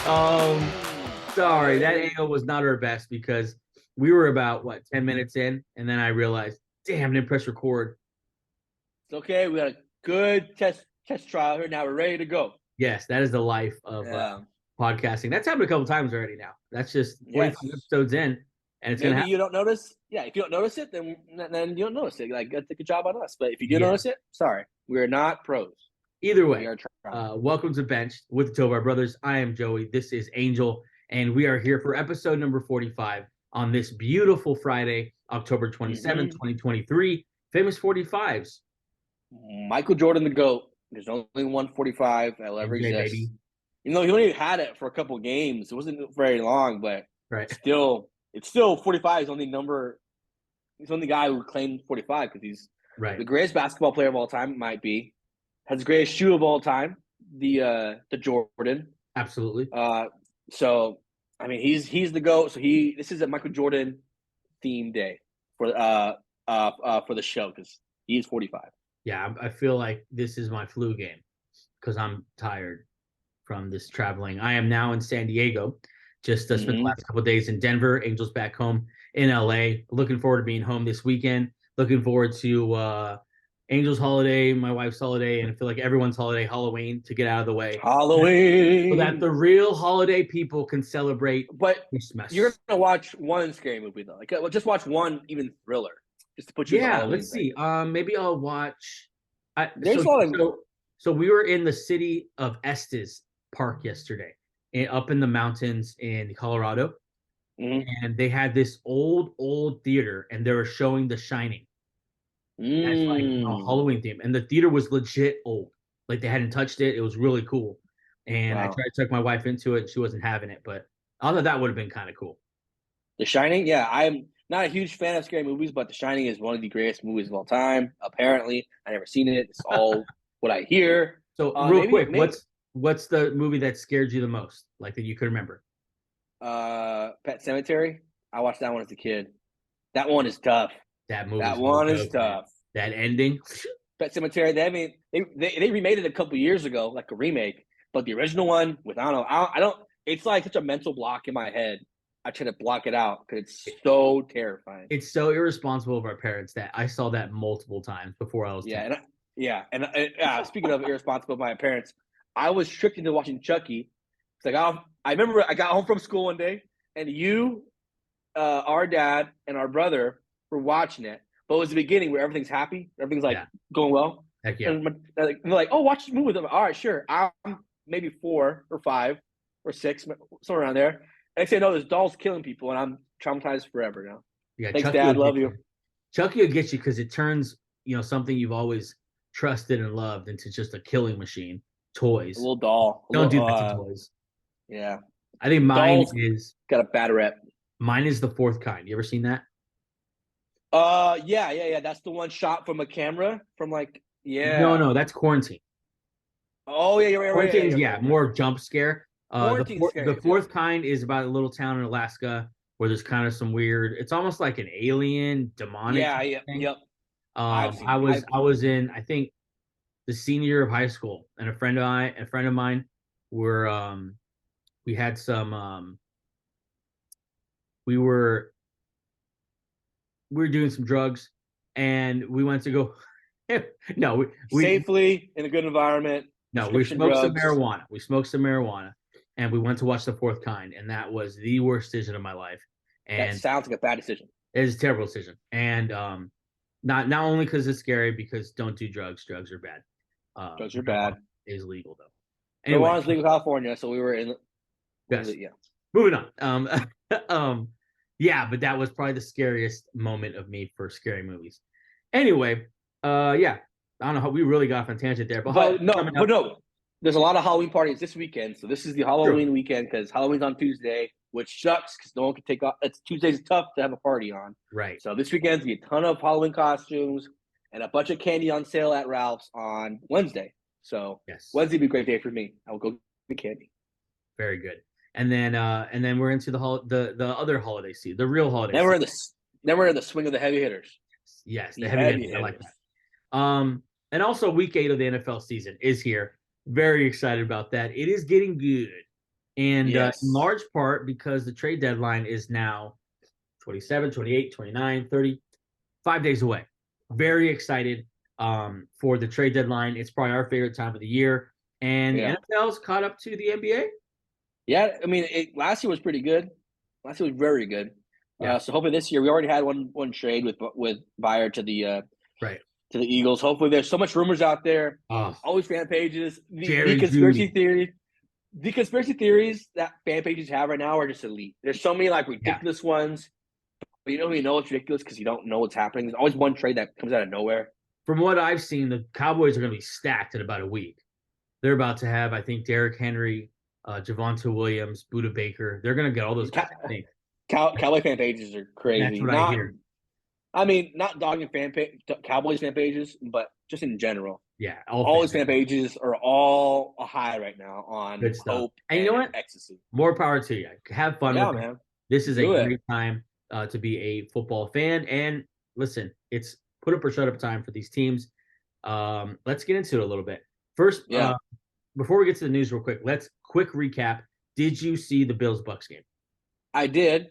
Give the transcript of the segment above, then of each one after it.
Um, Sorry, that angle was not our best because we were about 10 minutes in, and then I realized, damn, didn't press record. It's okay. We got a good test trial here. Now we're ready to go. Yes, that is the life of podcasting. That's happened a couple times already now. That's just 45 episodes in, and it's Maybe gonna you don't notice. Yeah, if you don't notice it, then you don't notice it. Like, that's a good job on us. But if you do notice it, sorry, we're not pros. Either way, welcome to Benched with the Tovar Brothers. I am Joey. This is Angel, and we are here for episode number 45 on this beautiful Friday, October 27th, 2023. Famous 45s. Michael Jordan, the GOAT. There's only one 45 that'll ever exist. Baby. Even though he only had it for a couple games, it wasn't very long, but still, it's still 45 is only number. He's the only guy who claimed 45 because he's the greatest basketball player of all time. Might be has the greatest shoe of all time, the Jordan. Absolutely. So I mean, he's the GOAT. So this is a Michael Jordan theme day for the show because he is 45. Yeah, I feel like this is my flu game because I'm tired from this traveling. I am now in San Diego. Just spent the last couple of days in Denver. Angels back home in LA. Looking forward to being home this weekend. Looking forward to Angels holiday, my wife's holiday, and I feel like everyone's holiday, Halloween, to get out of the way. Halloween! So that the real holiday people can celebrate Christmas. You're going to watch one scary movie, though. Like, just watch one even thriller. Just to put you in the let's see. Maybe I'll watch. So we were in the city of Estes Park yesterday, up in the mountains in Colorado, and they had this old theater, and they were showing The Shining. That's like a Halloween theme, and the theater was legit old. Like they hadn't touched it. It was really cool, and I tried to take my wife into it, and she wasn't having it. But I thought that would have been kind of cool. The Shining, yeah, I'm not a huge fan of scary movies, but The Shining is one of the greatest movies of all time. Apparently, I never seen it. It's all what I hear. So, real quick, what's the movie that scared you the most, like that you could remember? Pet Sematary. I watched that one as a kid. That one is tough. That movie. That one is tough. That ending. Pet Sematary. They remade it a couple years ago, like a remake. But the original one, I don't. It's like such a mental block in my head. I try to block it out because it's so terrifying. It's so irresponsible of our parents that I saw that multiple times before I was 10. Speaking of irresponsible of my parents, I was tricked into watching Chucky. It's like I remember I got home from school one day and you, our dad, and our brother were watching it. But it was the beginning where everything's happy, everything's like going well. Heck yeah. And they're like, "Oh, watch this movie with them." All right, sure. I'm maybe 4 or 5 or 6, somewhere around there. I say, no, there's dolls killing people, and I'm traumatized forever now. Yeah, thanks, Dad. Love you. Chucky will get you because it turns, something you've always trusted and loved into just a killing machine. Toys. A little doll. Don't do that to toys. Yeah. I think mine is got a bad rep. Mine is The Fourth Kind. You ever seen that? Yeah. That's the one shot from a camera from No, that's Quarantine. Oh yeah, you're right. Quarantine, more jump scare. The Fourth Kind is about a little town in Alaska where there's kind of some weird. It's almost like an alien, demonic. Yep. I was in, I think, the senior year of high school, and a friend of mine were we had some we were doing some drugs, and we went to go. No, we safely in a good environment. No, we smoked some marijuana. And we went to watch The Fourth Kind, and that was the worst decision of my life. And that sounds like a bad decision. It is a terrible decision. And not only because it's scary, because don't do drugs. Drugs are bad. Drugs are bad. Is legal though. Anyway, marijuana is legal in California, so we were in. Yes. Yeah. Moving on. Yeah, but that was probably the scariest moment of me for scary movies. Anyway, yeah. I don't know how we really got off on tangent there, but no. There's a lot of Halloween parties this weekend, so this is the Halloween weekend because Halloween's on Tuesday, which sucks because no one can take off. Tuesday's tough to have a party on. Right. So this weekend's be a ton of Halloween costumes and a bunch of candy on sale at Ralph's on Wednesday. So Wednesday would be a great day for me. I will go get candy. Very good. And then we're into the other holiday season, the real holiday. Then we're in the swing of the heavy hitters. Yes, the heavy hitters. I like that. And also week 8 of the NFL season is here. Very excited about that. It is getting good. And Yes. in large part because the trade deadline is now 27, 28, 29, 30, 5 days away. Very excited for the trade deadline. It's probably our favorite time of the year. And the NFL's caught up to the NBA. Yeah, I mean, last year was pretty good. Last year was very good. Yeah. So hopefully this year we already had one trade with Bayer to the to the Eagles. Hopefully there's so much rumors out there. Always fan pages. The conspiracy theories that fan pages have right now are just elite. There's so many like ridiculous ones. But you don't really know it's ridiculous because you don't know what's happening. There's always one trade that comes out of nowhere. From what I've seen, the Cowboys are going to be stacked in about a week. They're about to have, I think, Derrick Henry, Javonte Williams, Budda Baker. They're going to get all those guys. Cowboy fan pages are crazy. That's what I hear. I mean, not dogging Cowboys fan pages, but just in general. Yeah, all his fan pages are all high right now on hope and you know what? Ecstasy. More power to you. Have fun with man. it. This is a great time to be a football fan. And listen, it's put up or shut up time for these teams. Let's get into it a little bit. First, before we get to the news real quick, let's quick recap. Did you see the Bills-Bucks game? I did.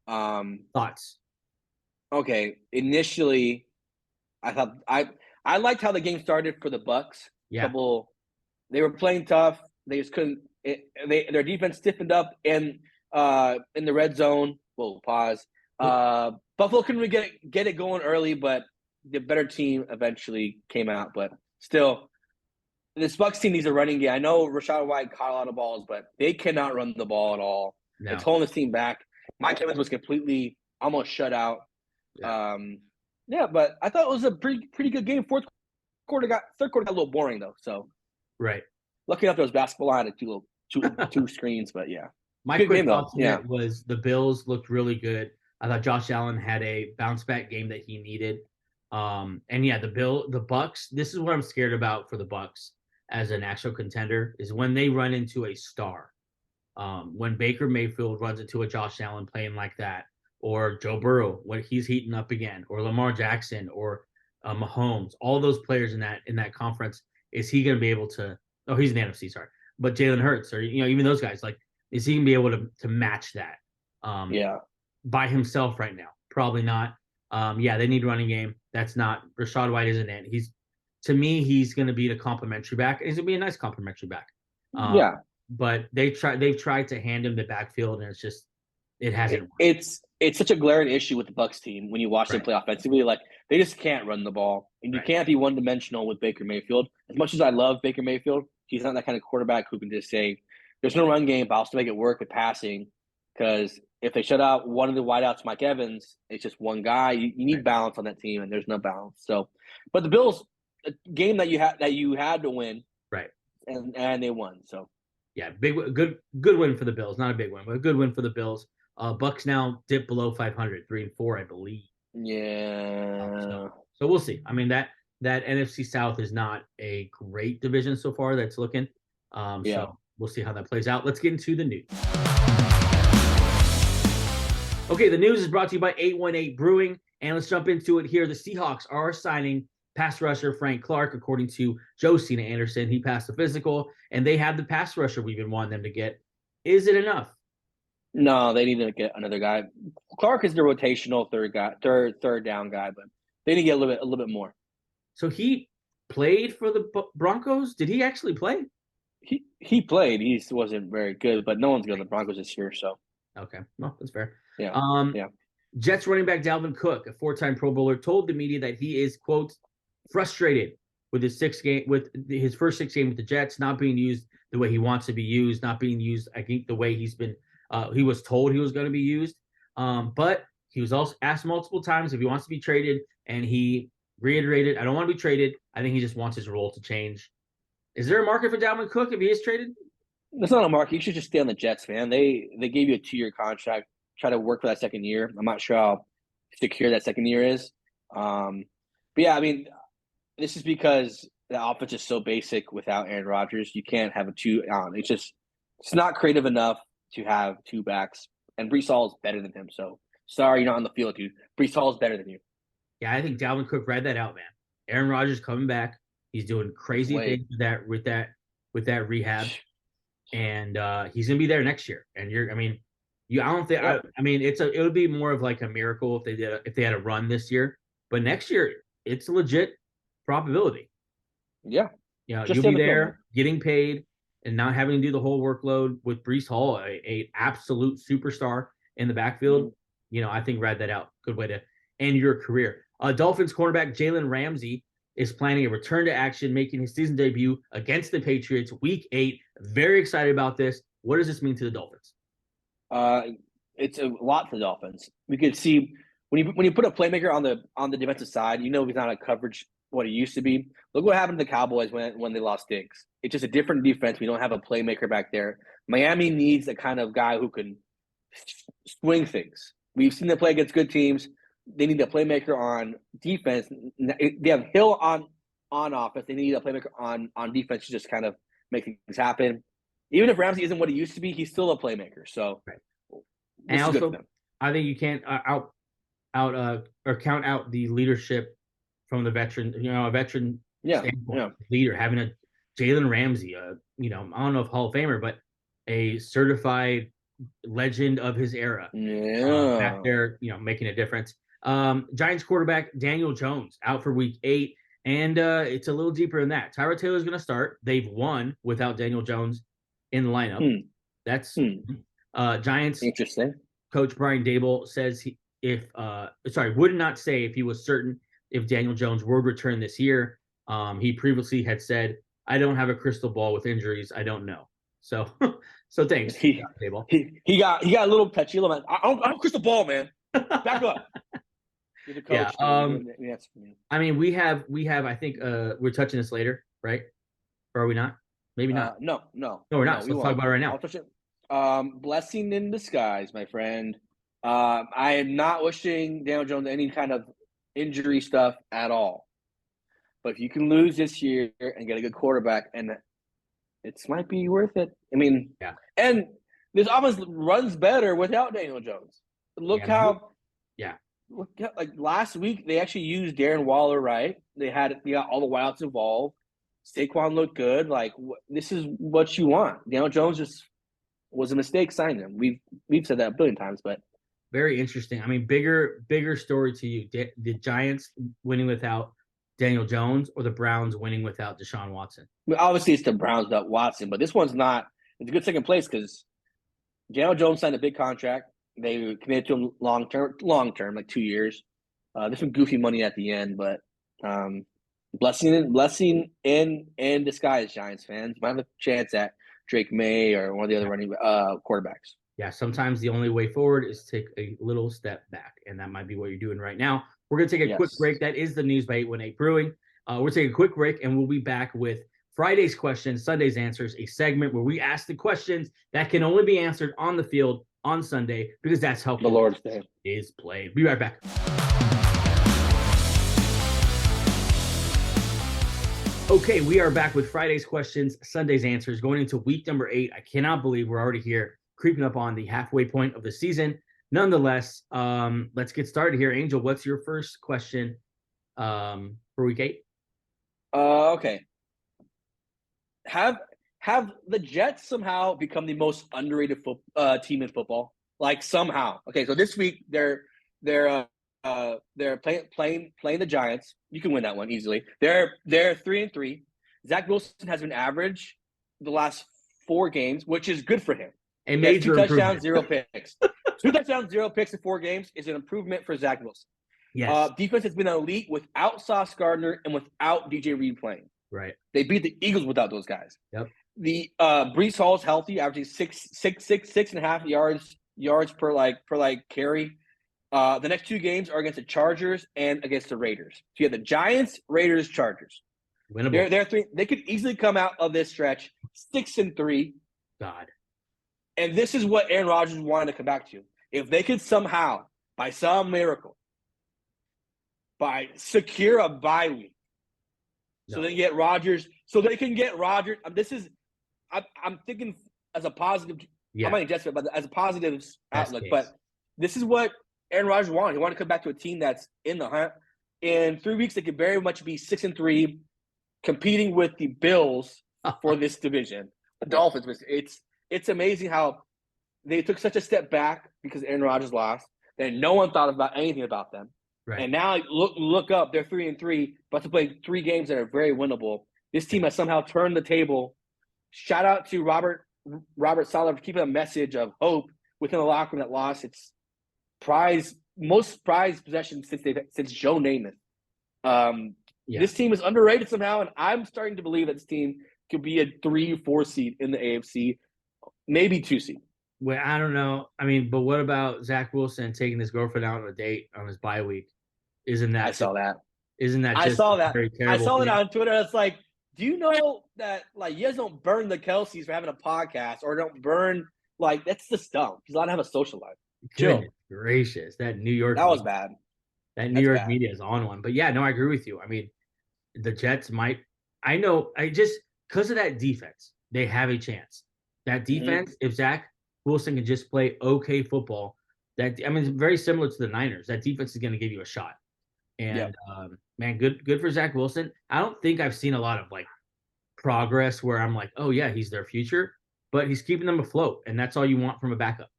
Thoughts? Okay. Initially, I thought I liked how the game started for the Bucks. Yeah. They were playing tough. They just couldn't. Their defense stiffened up in the red zone. Whoa, pause. Buffalo couldn't really get it going early, but the better team eventually came out. But still, this Bucks team needs a running game. I know Rachaad White caught a lot of balls, but they cannot run the ball at all. No. It's holding this team back. Mike Evans was completely almost shut out. Yeah. But I thought it was a pretty good game. Third quarter got a little boring though. So lucky enough there was basketball on it, two screens, but yeah. My quick thoughts was the Bills looked really good. I thought Josh Allen had a bounce back game that he needed. The Bucks, this is what I'm scared about for the Bucks as an actual contender is when they run into a star. When Baker Mayfield runs into a Josh Allen playing like that, or Joe Burrow when he's heating up again, or Lamar Jackson, or Mahomes, all those players in that conference, is he going to be able to? Oh, he's in the NFC, sorry, but Jalen Hurts, or even those guys, like, is he going to be able to match that? By himself right now, probably not. They need running game. That's not Rachaad White isn't it. He's going to be the complimentary back. He's going to be a nice complimentary back. But they've tried to hand him the backfield, and it hasn't worked. It's such a glaring issue with the Bucs team when you watch them play offensively. Like, they just can't run the ball, and you can't be one-dimensional with Baker Mayfield. As much as I love Baker Mayfield, he's not that kind of quarterback who can just say, "There's no run game, but I'll still make it work with passing." Because if they shut out one of the wideouts, Mike Evans, it's just one guy. You need balance on that team, and there's no balance. So, but the Bills, a game that you had to win, and they won. So. Yeah, good win for the Bills. Not a big win, but a good win for the Bills. Bucks now dip below 500, 3-4, I believe. Yeah. So we'll see. I mean, that NFC South is not a great division so far. That's looking. So we'll see how that plays out. Let's get into the news. Okay, the news is brought to you by 818 Brewing, and let's jump into it here. The Seahawks are signing pass rusher Frank Clark, according to Joe Cena Anderson. He passed the physical, and they have the pass rusher we've been wanting them to get. Is it enough? No, they need to get another guy. Clark is the rotational third down guy, but they need to get a little bit more. So he played for the Broncos? Did he actually play? He played. He wasn't very good, but no one's going to the Broncos this year. So okay, well, that's fair. Yeah. Jets running back Dalvin Cook, a 4-time Pro Bowler, told the media that he is, quote, frustrated with his first 6 games with the Jets not being used the way he wants to be used, not being used, I think, the way he was told he was going to be used. But he was also asked multiple times if he wants to be traded, and he reiterated, I don't want to be traded. I think he just wants his role to change. Is there a market for Dalvin Cook if he is traded? That's not a market. You should just stay on the Jets, man. They gave you a 2-year contract. Try to work for that second year. I'm not sure how secure that second year is. But yeah, I mean, this is because the offense is so basic without Aaron Rodgers. You can't have a two. It's not creative enough to have two backs. And Breece Hall is better than him. So sorry, you're not on the field, dude. Breece Hall is better than you. Yeah, I think Dalvin Cook read that out, man. Aaron Rodgers coming back. He's doing crazy things with that rehab, and he's gonna be there next year. And I don't think I mean it would be more of like a miracle if they had a run this year, but next year it's a legit probability. Yeah, you'll be there getting paid and not having to do the whole workload with Breece Hall, a absolute superstar in the backfield. I think ride that out. Good way to end your career. Dolphins cornerback Jalen Ramsey is planning a return to action, making his season debut against the Patriots Week 8. Very excited about this. What does this mean to the Dolphins? It's a lot for the Dolphins. We could see when you put a playmaker on the defensive side, he's not a coverage what he used to be. Look what happened to the Cowboys when they lost Diggs. It's just a different defense. We don't have a playmaker back there. Miami needs a kind of guy who can swing things. We've seen them play against good teams. They need a playmaker on defense. They have Hill on offense. They need a playmaker on defense to just kind of make things happen. Even if Ramsey isn't what he used to be, he's still a playmaker. So, and also, I think you can't count out the leadership from the veteran. A veteran leader, having a Jalen Ramsey, I don't know if Hall of Famer, but a certified legend of his era. Back there, making a difference. Giants quarterback Daniel Jones out for Week 8, and it's a little deeper than that. Tyrod Taylor's going to start. They've won without Daniel Jones in the lineup. That's Giants. Interesting. Coach Brian Daboll says would not say if he was certain if Daniel Jones would return this year. He previously had said, "I don't have a crystal ball with injuries. I don't know." So thanks. He got a little touchy. Man. I don't have a crystal ball, man. Back up. You're the coach. I mean, we have. I think we're touching this later, right? Or are we not? Maybe not. No, we're not. So let's talk about it right now. I'll touch it. Blessing in disguise, my friend. I am not wishing Daniel Jones any kind of injury stuff at all. But if you can lose this year and get a good quarterback, and it might be worth it. I mean, and this offense runs better without Daniel Jones. Look how like last week they actually used Darren Waller right. They got all the wideouts involved. Saquon looked good. Like this is what you want. Daniel Jones just was a mistake signing him. We've said that a billion times, but very interesting. I mean, bigger story to you: the Giants winning without Daniel Jones or the Browns winning without Deshaun Watson? Well, obviously, it's the Browns without Watson, but this one's not. It's a good second place because Daniel Jones signed a big contract. They committed to him long term, like 2 years. There's some goofy money at the end, but blessing in disguise, Giants fans. Might have a chance at Drake May or one of the other running quarterbacks. Yeah, sometimes the only way forward is to take a little step back, and that might be what you're doing right now. We're going to take a quick break. That is the news by 818 Brewing. We'll take a quick break, and we'll be back with Friday's questions, Sunday's answers, a segment where we ask the questions that can only be answered on the field on Sunday because that's how the Lord's Day is played. Be right back. Okay, we are back with Friday's questions, Sunday's answers, going into week number 8. I cannot believe we're already here, creeping up on the halfway point of the season. Nonetheless, let's get started here. Angel, what's your first question for week 8? Okay. Have the Jets somehow become the most underrated team in football? Like somehow. Okay, so this week they're playing the Giants. You can win that one easily. They're 3-3. Zach Wilson has been average the last 4 games, which is good for him. A major 2 touchdowns, 0 picks. 2 touchdowns, 0 picks in 4 games is an improvement for Zach Wilson. Yes. Defense has been elite without Sauce Gardner and without DJ Reed playing. Right. They beat the Eagles without those guys. Yep. The Breece Hall is healthy, averaging 6.5 yards per carry. The next 2 games are against the Chargers and against the Raiders. So you have the Giants, Raiders, Chargers. Winnable. They're 3. They could easily come out of this stretch 6-3. God. And this is what Aaron Rodgers wanted to come back to. If they could somehow, by some miracle, secure a bye week, so they get Rodgers, I'm thinking as a positive. I'm not Jets, but as a positive outlook. But this is what Aaron Rodgers wanted. He wanted to come back to a team that's in the hunt. In 3 weeks, they could very much be 6-3, competing with the Bills for this division. The Dolphins. It's amazing how they took such a step back because Aaron Rodgers lost. That no one thought about anything about them. Right. And now look up, they're 3-3, about to play 3 games that are very winnable. This team has somehow turned the table. Shout out to Robert Saleh for keeping a message of hope within the locker room that lost its most prized possession since Joe Namath. This team is underrated somehow, and I'm starting to believe that this team could be a 3-4 seed in the AFC, maybe 2 seed. Well, I don't know. I mean, but what about Zach Wilson taking his girlfriend out on a date on his bye week? Isn't that? I saw that. Isn't that? I saw that. I saw it on Twitter. It's like, do you know that like you guys don't burn the Kelseys for having a podcast, or don't burn like that's just dumb. He's allowed to have a social life. Goodness gracious, that New York. That was bad. That New York media is on one. But yeah, no, I agree with you. I mean, the Jets might. I know. I just because of that defense, they have a chance. That defense, if Zach Wilson can just play okay football, it's very similar to the Niners. That defense is going to give you a shot. And man, good for Zach Wilson. I don't think I've seen a lot of like progress where I'm like, oh yeah, he's their future, but he's keeping them afloat, and that's all you want from a backup.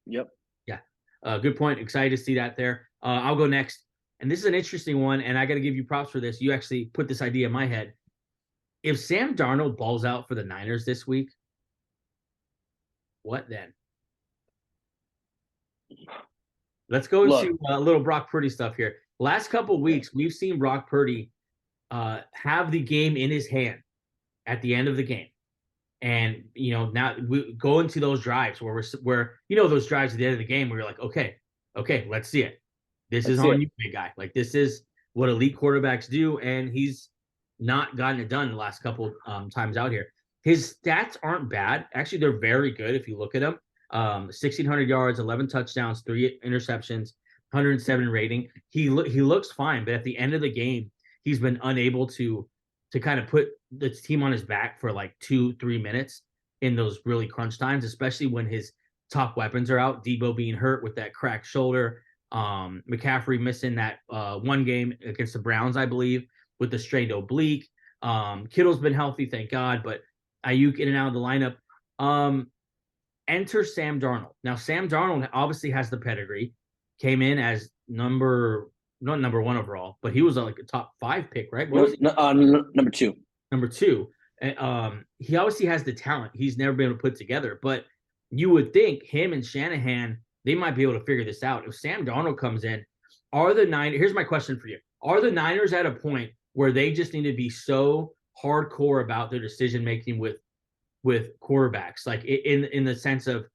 Yep. Yeah. Good point. Excited to see that there. I'll go next, and this is an interesting one, and I got to give you props for this. You actually put this idea in my head. If Sam Darnold balls out for the Niners this week, what then? Let's go to a little Brock Purdy stuff here. Last couple of weeks, we've seen Brock Purdy have the game in his hand at the end of the game. And, now we go into those drives where those drives at the end of the game where you're like, okay, let's see it. This is on you, big guy. Like, this is what elite quarterbacks do, and he's not gotten it done the last couple times out here. His stats aren't bad. Actually, they're very good if you look at them. 1,600 yards, 11 touchdowns, 3 interceptions, 107 rating. He looks fine, but at the end of the game, he's been unable to kind of put the team on his back for like 2-3 minutes in those really crunch times, especially when his top weapons are out. Debo being hurt with that cracked shoulder, McCaffrey missing that one game against the Browns, I believe, with the strained oblique. Kittle's been healthy, thank God, but Ayuk in and out of the lineup. Enter Sam Darnold. Now, Sam Darnold obviously has the pedigree. Came in as not number 1 overall, but he was like a top 5 pick, right? What was he? Number 2. Number 2. He obviously has the talent. He's never been able to put together, but you would think him and Shanahan, they might be able to figure this out. If Sam Darnold comes in, are the Niners? Here's my question for you: are the Niners at a point where they just need to be so hardcore about their decision making with quarterbacks, like in the sense of,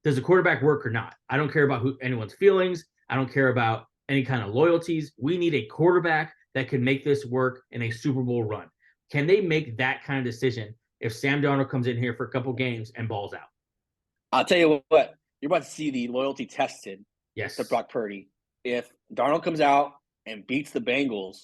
does the quarterback work or not? I don't care about anyone's feelings. I don't care about any kind of loyalties. We need a quarterback that can make this work in a Super Bowl run. Can they make that kind of decision if Sam Darnold comes in here for a couple games and balls out? I'll tell you what, you're about to see the loyalty tested. Yes. To Brock Purdy. If Darnold comes out and beats the Bengals,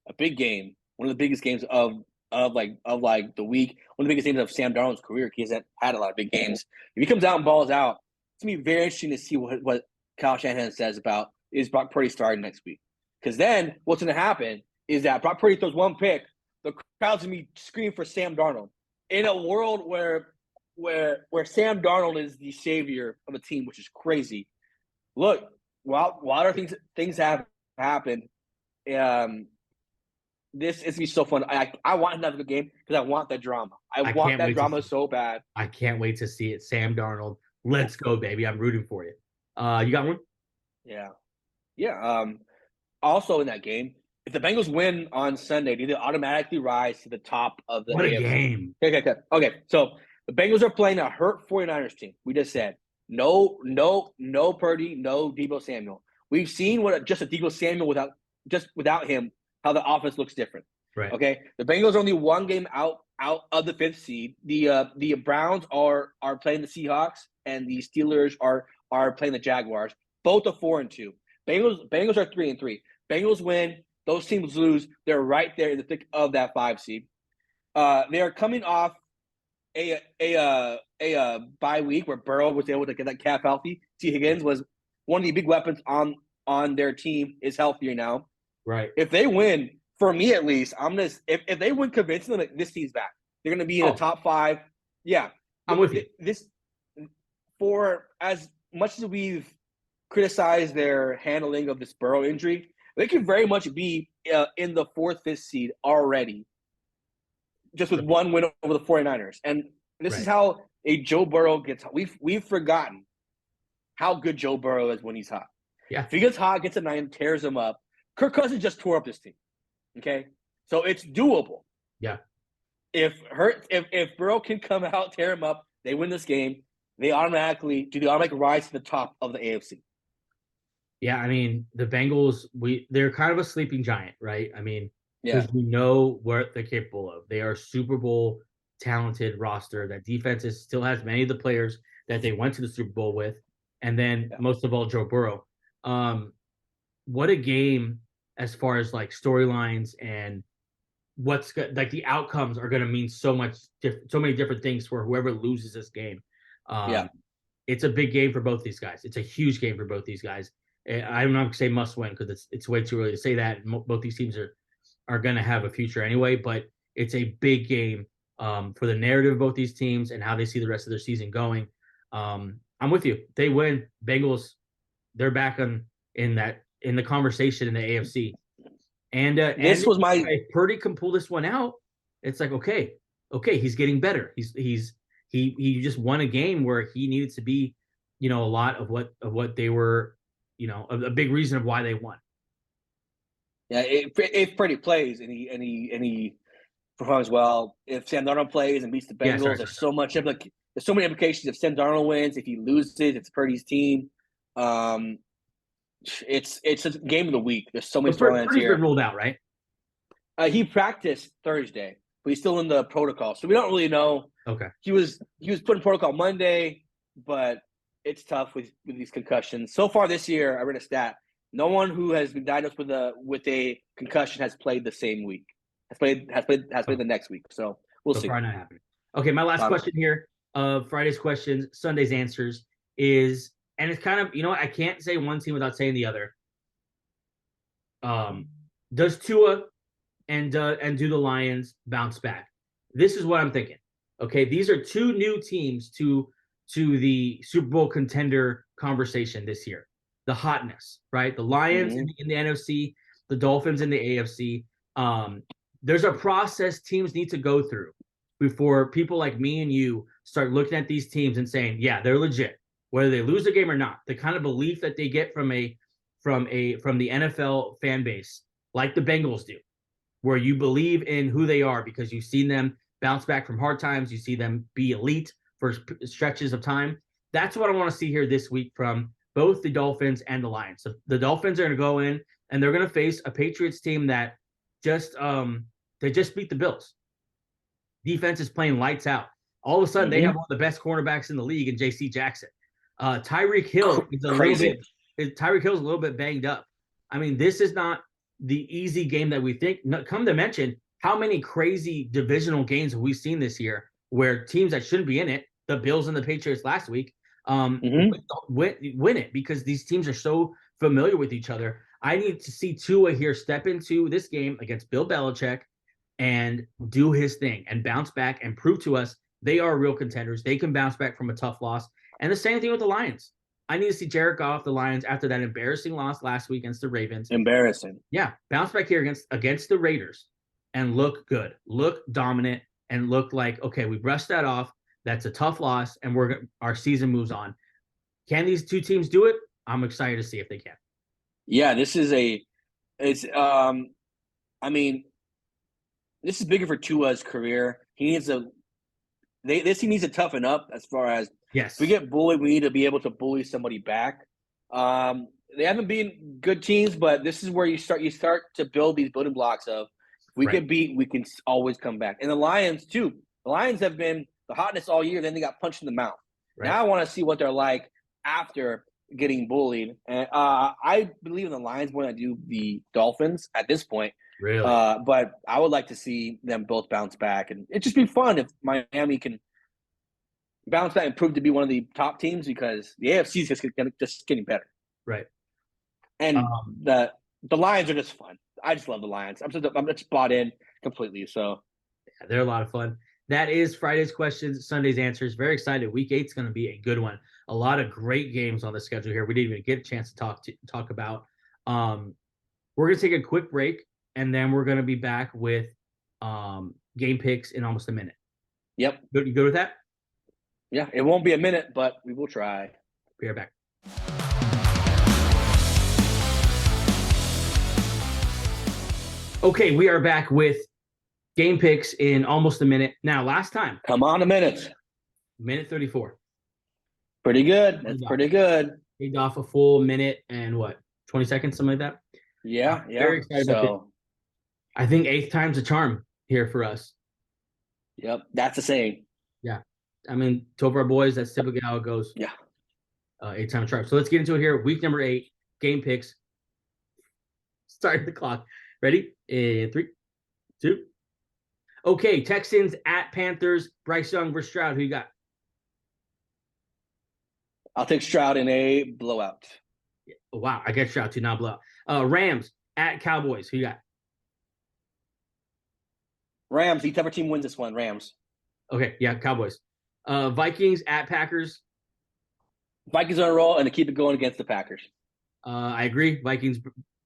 a big game, one of the biggest games of the week, one of the biggest games of Sam Darnold's career. He hasn't had a lot of big games. If he comes out and balls out, it's gonna be very interesting to see what Kyle Shanahan says about is Brock Purdy starting next week. Because then what's gonna happen is that Brock Purdy throws one pick, the crowd's gonna be screaming for Sam Darnold. In a world where Sam Darnold is the savior of a team, which is crazy. Look, while other things have happened, this is gonna be so fun. I want another good game because I want that drama. I want that drama so bad. I can't wait to see it. Sam Darnold, let's go, baby! I'm rooting for you. You got one? Yeah. Also in that game, if the Bengals win on Sunday, do they automatically rise to the top of the What AFC? A game! Okay. So the Bengals are playing a hurt 49ers team. We just said no Purdy, no Debo Samuel. We've seen what just a Debo Samuel without him, how the offense looks different. Right. Okay. The Bengals are only one game out of the 5th seed. The Browns are playing the Seahawks, and the Steelers are playing the Jaguars. Both are 4-2. Bengals are 3-3. Bengals win. Those teams lose. They're right there in the thick of that 5 seed. They are coming off a bye week where Burrow was able to get that calf healthy. T. Higgins was one of the big weapons on their team, is healthier now. Right. If they win, for me at least, I'm gonna if they win convincingly, like, this team's back. They're gonna be in the top 5. Yeah, I'm with you. This for as much as we've criticized their handling of this Burrow injury, they could very much be in the 4th, 5th seed already, just with one win over the 49ers. And this is how a Joe Burrow gets hot. We've forgotten how good Joe Burrow is when he's hot. Yeah. If he gets hot, gets a 9, tears him up. Kirk Cousins just tore up this team. Okay? So it's doable. Yeah. If Burrow can come out, tear him up, they win this game, they automatically rise to the top of the AFC. Yeah, I mean, the Bengals, they're kind of a sleeping giant, right? I mean, because Yeah. we know what they're capable of. They are a Super Bowl talented roster. That defense still has many of the players that they went to the Super Bowl with. And then most of all, Joe Burrow. What a game as far as like storylines and what's like the outcomes are going to mean so many different things for whoever loses this game. It's a big game for both these guys. It's a huge game for both these guys. I'm not going to say must win because it's way too early to say that. Both these teams are going to have a future anyway, but it's a big game for the narrative of both these teams and how they see the rest of their season going. I'm with you. They win. Bengals, they're back in the conversation in the AFC. And this was my if Purdy can pull this one out, it's like okay, he's getting better. He just won a game where he needed to be, a lot of what they were, a big reason of why they won. Yeah, if Purdy plays and he performs well, if Sam Darnold plays and beats the Bengals, there's so many implications. If Sam Darnold wins, if he loses, it's Purdy's team. It's a game of the week. There's so many storylines here. Purdy's been ruled out, right? He practiced Thursday, but he's still in the protocol, so we don't really know. Okay. He was put in protocol Monday, but it's tough with these concussions. So far this year, I read a stat: no one who has been diagnosed with a concussion has played the same week. Has played the next week. So we'll see. Probably not happening. Okay, my last question here of Friday's questions, Sunday's answers is, and it's kind of, I can't say one team without saying the other. Does Tua and do the Lions bounce back? This is what I'm thinking. Okay, these are two new teams to the Super Bowl contender conversation this year. The hotness, right? The Lions in the NFC, the Dolphins in the AFC. There's a process teams need to go through before people like me and you start looking at these teams and saying, yeah, they're legit, whether they lose the game or not. The kind of belief that they get from the NFL fan base, like the Bengals do, where you believe in who they are because you've seen them bounce back from hard times, you see them be elite for stretches of time. That's what I want to see here this week from both the Dolphins and the Lions. So the Dolphins are going to go in and they're going to face a Patriots team that just beat the Bills. Defense is playing lights out. All of a sudden, they have one of the best cornerbacks in the league in J.C. Jackson. Tyreek Hill is a little bit banged up. I mean, this is not the easy game that we think. Come to mention, how many crazy divisional games have we seen this year where teams that shouldn't be in it, the Bills and the Patriots last week, win it because these teams are so familiar with each other. I need to see Tua here step into this game against Bill Belichick and do his thing and bounce back and prove to us they are real contenders. They can bounce back from a tough loss. And the same thing with the Lions. I need to see Jared Goff, the Lions, after that embarrassing loss last week against the Ravens. Embarrassing. Yeah, bounce back here against the Raiders and look good, look dominant, and look like, okay, we brushed that off. That's a tough loss, and our season moves on. Can these two teams do it? I'm excited to see if they can. Yeah, this is this is bigger for Tua's career. This team needs to toughen up as far as yes. If we get bullied, we need to be able to bully somebody back. They haven't been good teams, but this is where you start to build these building blocks of if we get beat, we can always come back. And the Lions too. The Lions have been the hotness all year, then they got punched in the mouth. Right. Now I want to see what they're like after getting bullied. And I believe in the Lions more than I do the Dolphins at this point. Really? But I would like to see them both bounce back. And it'd just be fun if Miami can bounce back and prove to be one of the top teams because the AFC is just getting better. Right. And the Lions are just fun. I just love the Lions. I'm just bought in completely. So yeah, they're a lot of fun. That is Friday's questions, Sunday's answers. Very excited. Week 8 is going to be a good one. A lot of great games on the schedule here. We didn't even get a chance to talk about. We're going to take a quick break, and then we're going to be back with game picks in almost a minute. Yep. You good with that? Yeah, it won't be a minute, but we will try. Be right back. Okay, we are back with game picks in almost a minute. Now, last time. Come on, a minute. Minute 34. Pretty good. That's pretty good. Kicked off a full minute and 20 seconds, something like that? Yeah. Very excited about this. I think 8th time's a charm here for us. Yep, that's the saying. Yeah. I mean, to our boys, that's typically how it goes. Yeah. 8-time charm. So let's get into it here. Week number 8, game picks. Start the clock. Ready? In 3, 2. Okay, Texans at Panthers. Bryce Young versus Stroud. Who you got? I'll take Stroud in a blowout. Oh, wow, I get Stroud too, not blowout. Rams at Cowboys. Who you got? Rams. Whichever team wins this one, Rams. Okay, yeah, Cowboys. Vikings at Packers. Vikings on a roll and to keep it going against the Packers. I agree. Vikings.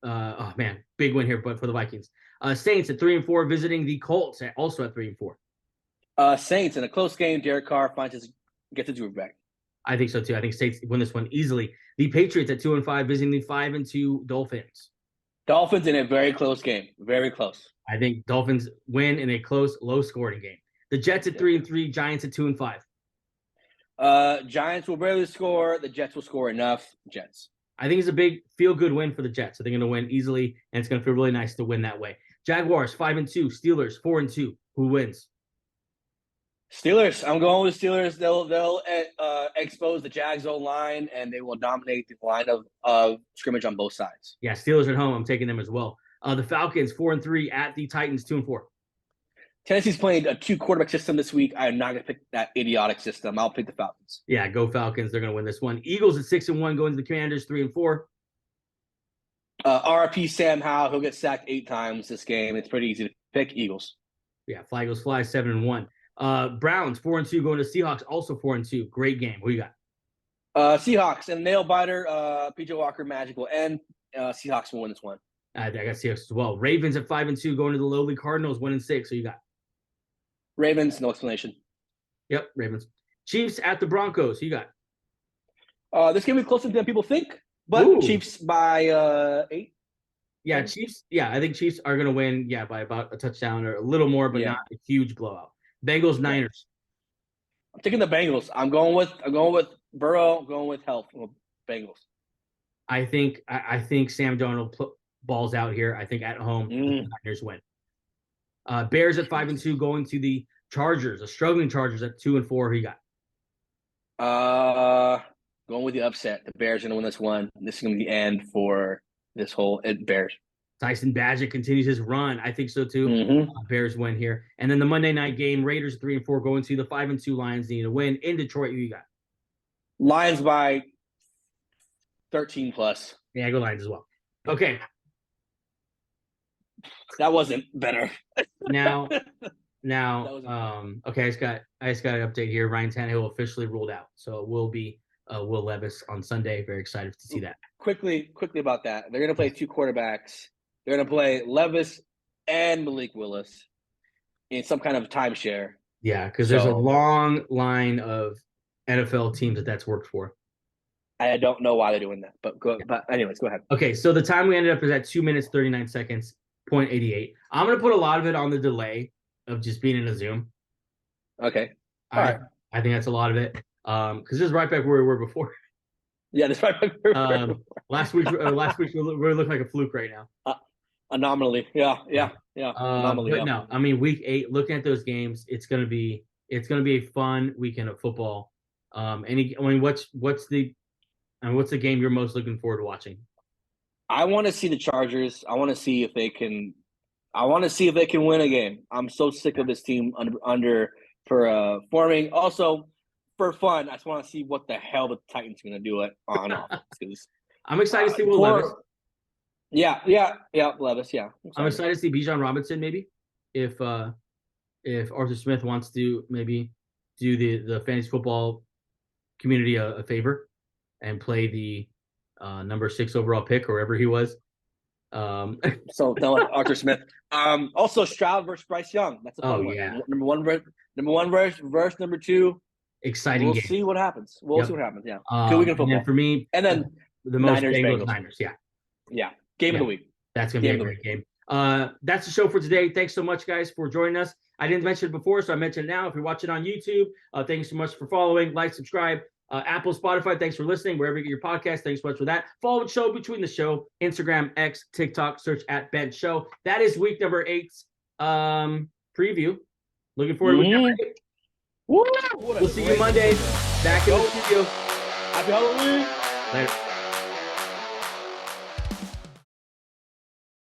Oh man, big win here, but for the Vikings. Saints at 3-4 visiting the Colts, also at 3-4. Saints in a close game. Derek Carr gets his groove back. I think so too. I think Saints win this one easily. The Patriots at 2-5 visiting the 5-2 Dolphins. Dolphins in a very close game. Very close. I think Dolphins win in a close, low-scoring game. The Jets at 3-3, Giants at 2-5. Giants will barely score. The Jets will score enough. Jets. I think it's a big feel-good win for the Jets. I think they're going to win easily, and it's going to feel really nice to win that way. Jaguars 5-2, Steelers 4-2. Who wins? Steelers. I'm going with Steelers. They'll expose the Jags O-line, and they will dominate the line of scrimmage on both sides. Yeah, Steelers at home. I'm taking them as well. The Falcons 4-3 at the Titans 2-4. Tennessee's playing a 2-quarterback system this week. I am not going to pick that idiotic system. I'll pick the Falcons. Yeah, go Falcons. They're going to win this one. Eagles at 6-1 going to the Commanders 3-4. RP Sam Howell. He'll get sacked 8 times this game. It's pretty easy to pick Eagles. Yeah, fly Eagles fly 7-1. Browns 4-2 going to Seahawks also 4-2. Great game. What do you got? Seahawks and nail biter. PJ Walker magic will end. Seahawks will win this one. I got Seahawks as well. Ravens at 5-2 going to the lowly Cardinals 1-6. So you got Ravens, no explanation. Yep, Ravens. Chiefs at the Broncos. Who you got? This game is closer than people think, but Ooh. Chiefs by 8. Yeah, Chiefs. Yeah, I think Chiefs are going to win. Yeah, by about a touchdown or a little more, but not a huge blowout. Bengals, Niners. I'm taking the Bengals. I'm going with Burrow. I'm going with health. Bengals. I think Sam Darnold balls out here. I think at home the Niners win. Bears at 5-2 going to the Chargers, a struggling Chargers at 2-4. Who you got? Going with the upset. The Bears are going to win this one. This is going to be the end for this whole Bears. Tyson Badgett continues his run. I think so too. Bears win here. And then the Monday night game, Raiders 3-4 going to the 5-2 Lions need to win. In Detroit, who you got? Lions by 13 plus. Yeah, I go Lions as well. Okay. That wasn't better. now, okay, I just got an update here. Ryan Tannehill officially ruled out, so it will be Will Levis on Sunday. Very excited to see that. Quickly about that. They're going to play 2 quarterbacks. They're going to play Levis and Malik Willis in some kind of timeshare. Yeah, because there's a long line of NFL teams that's worked for. I don't know why they're doing that, but anyways, go ahead. Okay, so the time we ended up is at 2 minutes 39 seconds. 0.88. I'm going to put a lot of it on the delay of just being in a Zoom. Okay. All right. I think that's a lot of it. Because this is right back where we were before. Yeah, that's right back where we were before. Last week we're looking like a fluke right now. Anomaly. Yeah. Anomaly. But no, I mean week 8, looking at those games, it's gonna be a fun weekend of football. What's the game you're most looking forward to watching? I want to see the Chargers. I want to see if they can win a game. I'm so sick of this team forming. Also, for fun, I just want to see what the hell the Titans are going to do it on offense. I'm excited to see Will Levis. Yeah, Levis. Yeah, I'm excited to see Bijan Robinson maybe if Arthur Smith wants to maybe do the fantasy football community a favor and play the number 6 overall pick or wherever he was. So tell Arthur Smith. Also Stroud versus Bryce Young. That's a fun one. Yeah. Number one verse number 2. Exciting. We'll game. See what happens. We'll see what happens. Yeah. 2 week of football for me. And then the most Niners. Yeah. Yeah. Game of the week. That's gonna be a great game. That's the show for today. Thanks so much, guys, for joining us. I didn't mention it before, so I mentioned it now. If you're watching on YouTube, thanks so much for following, like, subscribe. Apple, Spotify, thanks for listening. Wherever you get your podcast, thanks so much for that. Follow the show between the show, Instagram, X, TikTok, search at Bench Show. That is week number 8 preview. Looking forward to week number 8. We'll see you Monday. Back in the studio. Happy Halloween. Later.